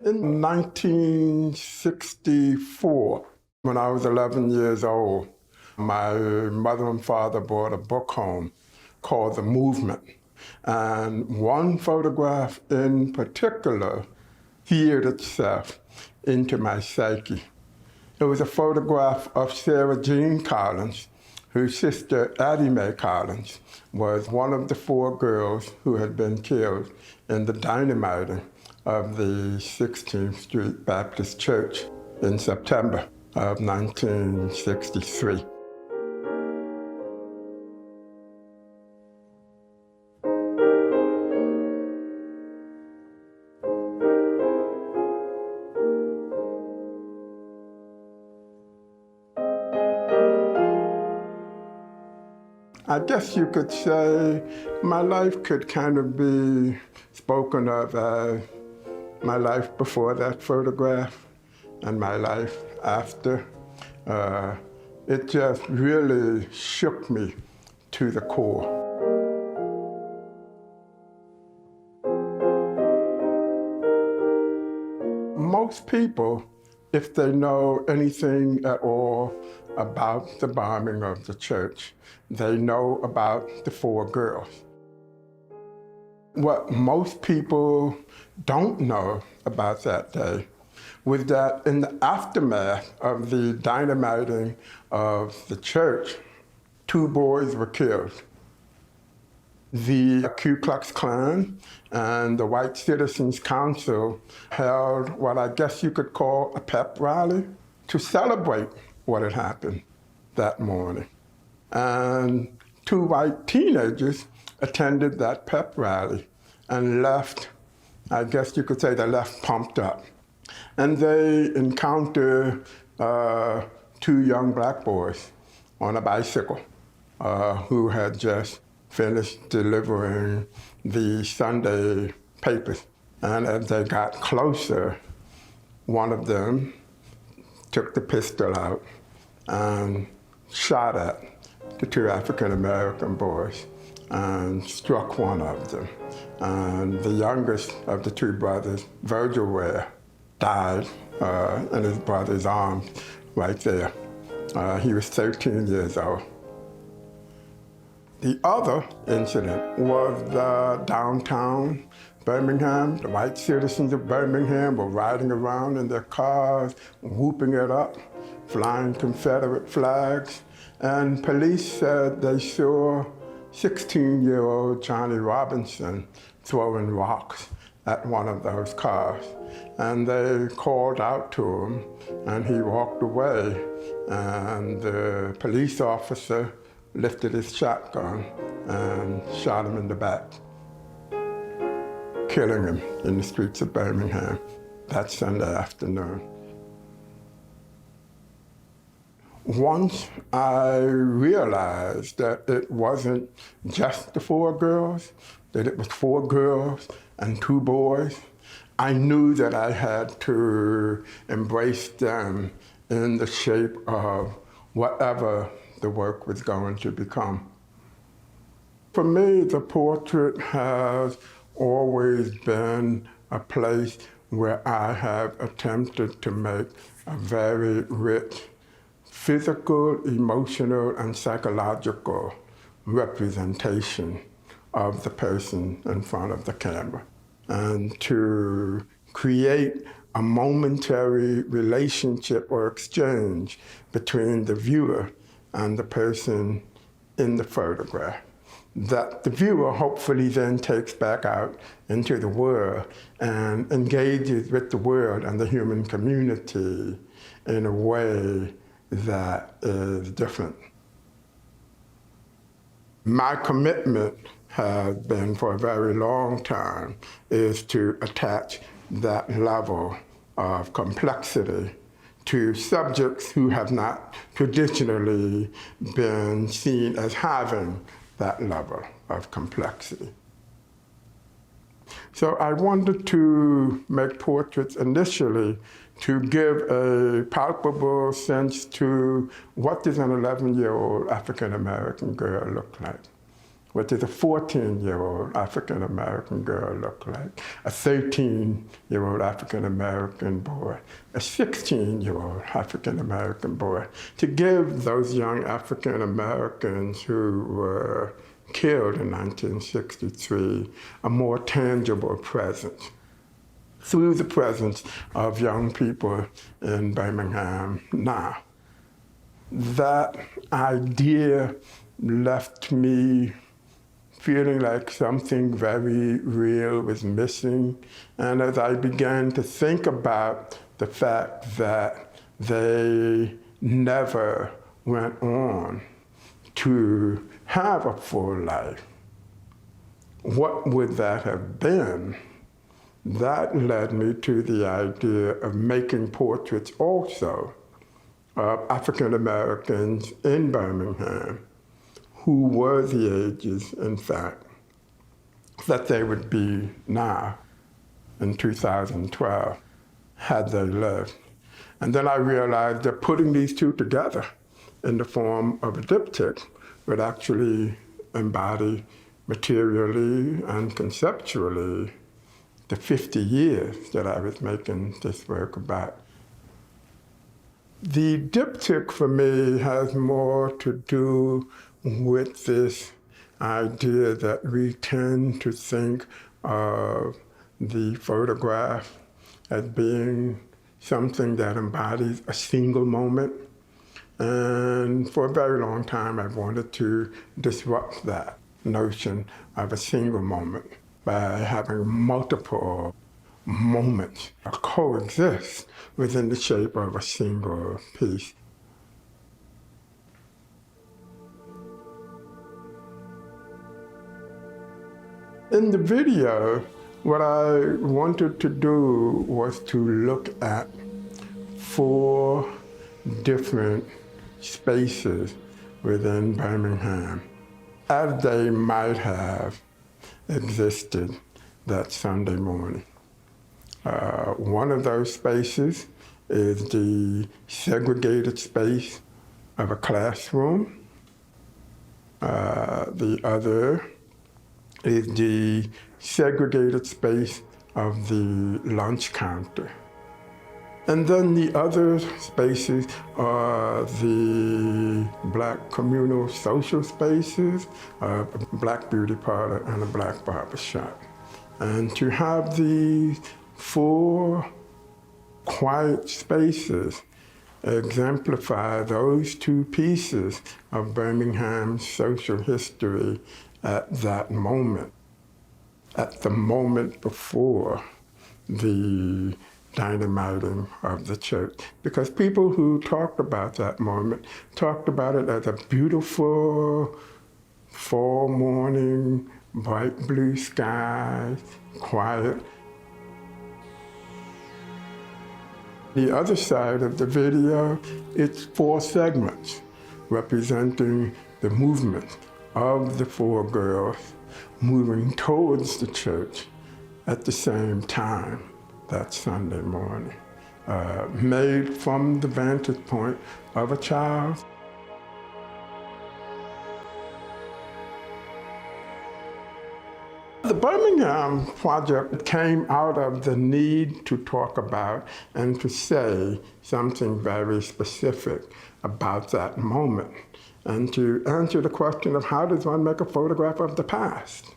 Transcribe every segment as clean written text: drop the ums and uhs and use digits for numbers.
In 1964, when I was 11 years old, my mother and father brought a book home called The Movement. And one photograph in particular seared itself into my psyche. It was a photograph of Sarah Jean Collins, whose sister Addie Mae Collins was one of the 4 girls who had been killed in the dynamiting of the 16th Street Baptist Church in September of 1963. I guess you could say my life could kind of be spoken of as my life before that photograph and my life after. It just really shook me to the core. Most people, if they know anything at all about the bombing of the church, they know about the 4 girls. What most people don't know about that day was that in the aftermath of the dynamiting of the church, 2 boys were killed. The Ku Klux Klan and the White Citizens Council held what I guess you could call a pep rally to celebrate what had happened that morning. And 2 white teenagers attended that pep rally and left, I guess you could say they left pumped up. And they encountered 2 young black boys on a bicycle who had just finished delivering the Sunday papers. And as they got closer, one of them took the pistol out and shot at the 2 African-American boys and struck one of them. And the youngest of the 2 brothers, Virgil Ware, died in his brother's arms right there. He was 13 years old. The other incident was downtown Birmingham. The white citizens of Birmingham were riding around in their cars, whooping it up, flying Confederate flags, and police said they saw 16-year-old Johnny Robinson throwing rocks at one of those cars. And they called out to him, and he walked away, and the police officer lifted his shotgun and shot him in the back, killing him in the streets of Birmingham that Sunday afternoon. Once I realized that it wasn't just the 4 girls, that it was 4 girls and 2 boys, I knew that I had to embrace them in the shape of whatever the work was going to become. For me, the portrait has always been a place where I have attempted to make a very rich physical, emotional, and psychological representation of the person in front of the camera, and to create a momentary relationship or exchange between the viewer and the person in the photograph, that the viewer hopefully then takes back out into the world and engages with the world and the human community in a way that is different. My commitment has been for a very long time is to attach that level of complexity to subjects who have not traditionally been seen as having that level of complexity. So I wanted to make portraits initially to give a palpable sense to what does an 11-year-old African-American girl look like? What does a 14-year-old African-American girl look like? A 13-year-old African-American boy, a 16-year-old African-American boy, to give those young African-Americans who were killed in 1963 a more tangible presence through the presence of young people in Birmingham now. That idea left me feeling like something very real was missing. And as I began to think about the fact that they never went on to have a full life, what would that have been? That led me to the idea of making portraits also of African Americans in Birmingham who were the ages, in fact, that they would be now in 2012 had they lived. And then I realized that putting these two together in the form of a diptych would actually embody materially and conceptually the 50 years that I was making this work about. The diptych for me has more to do with this idea that we tend to think of the photograph as being something that embodies a single moment. And for a very long time, I wanted to disrupt that notion of a single moment by having multiple moments coexist within the shape of a single piece. In the video, what I wanted to do was to look at 4 different spaces within Birmingham as they might have existed that Sunday morning. One of those spaces is the segregated space of a classroom. The other is the segregated space of the lunch counter. And then the other spaces are the Black communal social spaces, a Black beauty parlor and a Black barber shop. And to have these 4 quiet spaces exemplify those 2 pieces of Birmingham's social history at that moment, at the moment before the dynamiting of the church. Because people who talked about that moment talked about it as a beautiful fall morning, bright blue skies, quiet. The other side of the video, it's 4 segments representing the movement of the 4 girls moving towards the church at the same time that Sunday morning, made from the vantage point of a child. The Birmingham project came out of the need to talk about and to say something very specific about that moment, and to answer the question of how does one make a photograph of the past?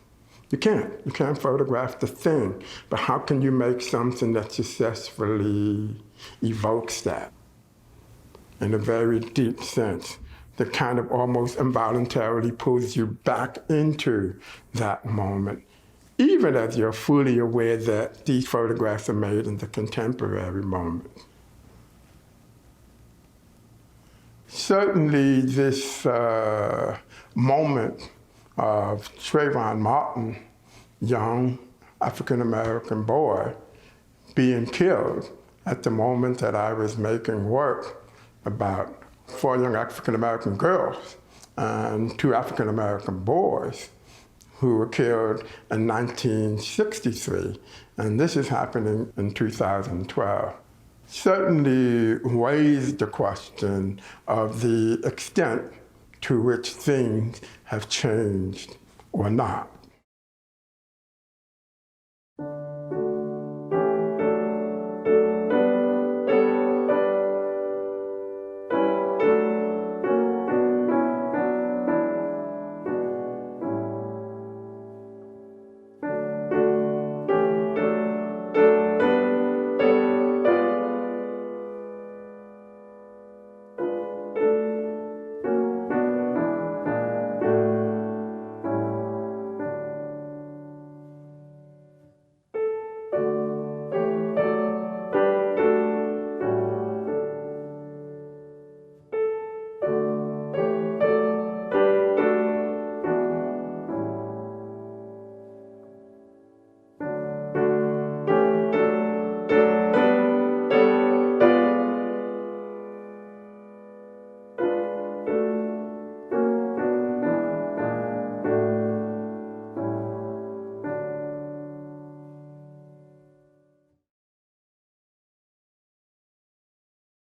You can't photograph the thing, but how can you make something that successfully evokes that in a very deep sense, that kind of almost involuntarily pulls you back into that moment, even as you're fully aware that these photographs are made in the contemporary moment. Certainly this moment of Trayvon Martin, young African-American boy, being killed at the moment that I was making work about 4 young African-American girls and 2 African-American boys who were killed in 1963. And this is happening in 2012. Certainly raised the question of the extent to which things have changed or not.